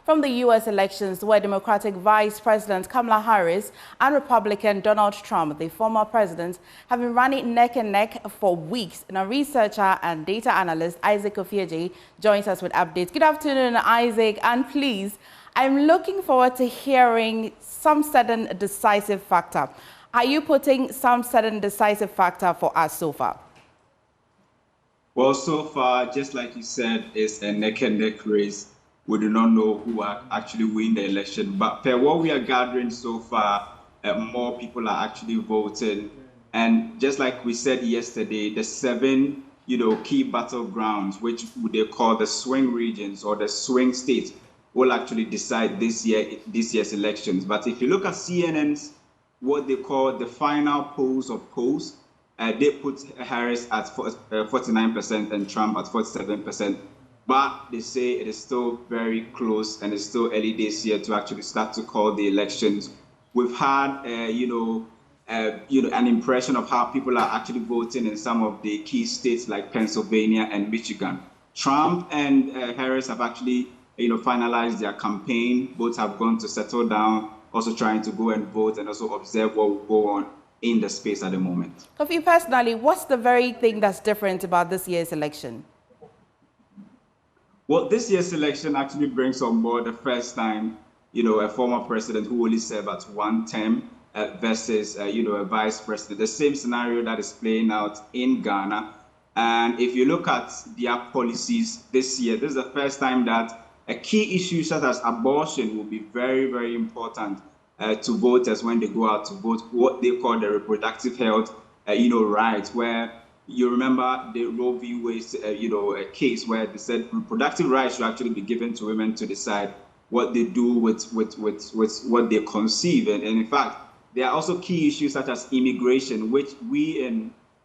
from the U.S. elections, where Democratic Vice President Kamala Harris and Republican Donald Trump, the former president, have been running neck and neck for weeks. Now, researcher and data analyst Isaac Ofieje joins us with updates. Good afternoon, Isaac, and please, I'm looking forward to hearing some sudden decisive factor. Are you putting some sudden decisive factor for us so far? Well, so far, just like you said, it's a neck-and-neck race. We do not know who will actually win the election. But per what we are gathering so far, more people are actually voting. And just like we said yesterday, the 7, key battlegrounds, which they call the swing regions or the swing states, will actually decide this year's elections. But if you look at CNN's, what they call the final polls of polls, they put Harris at 49% and Trump at 47%. But they say it is still very close and it's still early days here to actually start to call the elections. We've had, an impression of how people are actually voting in some of the key states like Pennsylvania and Michigan. Trump and Harris have actually, finalized their campaign. Both have gone to settle down, also trying to go and vote and also observe what will go on in the space at the moment. For you personally, what's the very thing that's different about this year's election? Well, this year's election actually brings on board the first time, a former president who only served at one term versus, a vice president. The same scenario that is playing out in Ghana. And if you look at their policies this year, this is the first time that a key issue such as abortion will be very, very important to voters when they go out to vote, what they call the reproductive health, rights, where you remember the Roe v. Wade, a case where they said reproductive rights should actually be given to women to decide what they do with what they conceive. And in fact, there are also key issues such as immigration, which we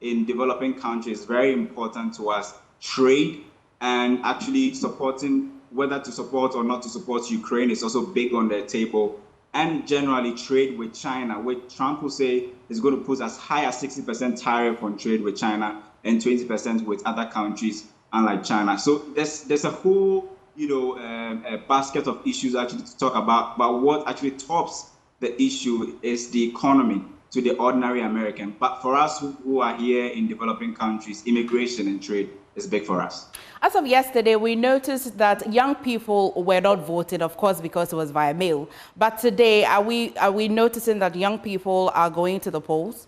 in developing countries is very important to us. Trade and actually supporting whether to support or not to support Ukraine is also big on the table. And generally trade with China, which Trump will say is going to put as high as 60% tariff on trade with China and 20% with other countries, unlike China. So there's a whole, a basket of issues actually to talk about. But what actually tops the issue is the economy to the ordinary American. But for us who are here in developing countries, immigration and trade is big for us. As of yesterday, we noticed that young people were not voting, of course, because it was via mail. But today, are we noticing that young people are going to the polls?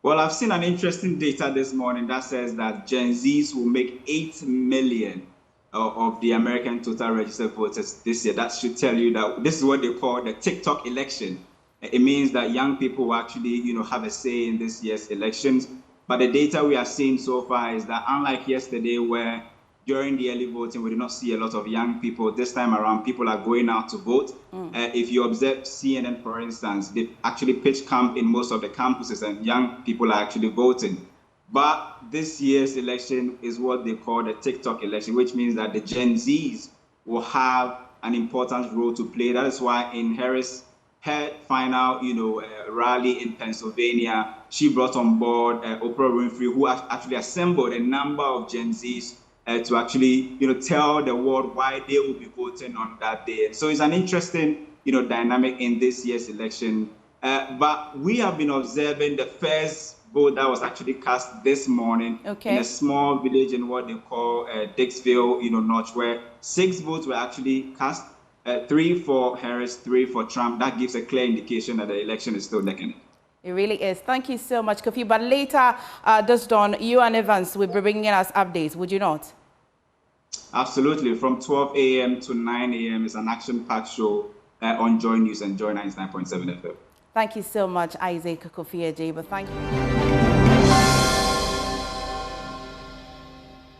Well, I've seen an interesting data this morning that says that Gen Zs will make 8 million of the American total registered voters this year. That should tell you that this is what they call the TikTok election. It means that young people will actually, have a say in this year's elections. But the data we are seeing so far is that unlike yesterday, where during the early voting, we did not see a lot of young people, this time around, people are going out to vote. If you observe CNN, for instance, they actually pitch camp in most of the campuses and young people are actually voting. But this year's election is what they call the TikTok election, which means that the Gen Zs will have an important role to play. That is why in Harris' her final, rally in Pennsylvania, she brought on board Oprah Winfrey, who actually assembled a number of Gen Zs to actually, tell the world why they will be voting on that day. And so it's an interesting, dynamic in this year's election. But we have been observing the first vote that was actually cast this morning in a small village in what they call Dixville, Notch, where 6 votes were actually cast. 3 for Harris, 3 for Trump. That gives a clear indication that the election is still neck and neck. It really is. Thank you so much, Kofi. But later this dawn, you and Evans will be bringing us updates, would you not? Absolutely. From 12 a.m. to 9 a.m. is an action-packed show on Joy News and Joy 99.7 FM. Thank you so much, Isaac Kofi Ajay. Thank you.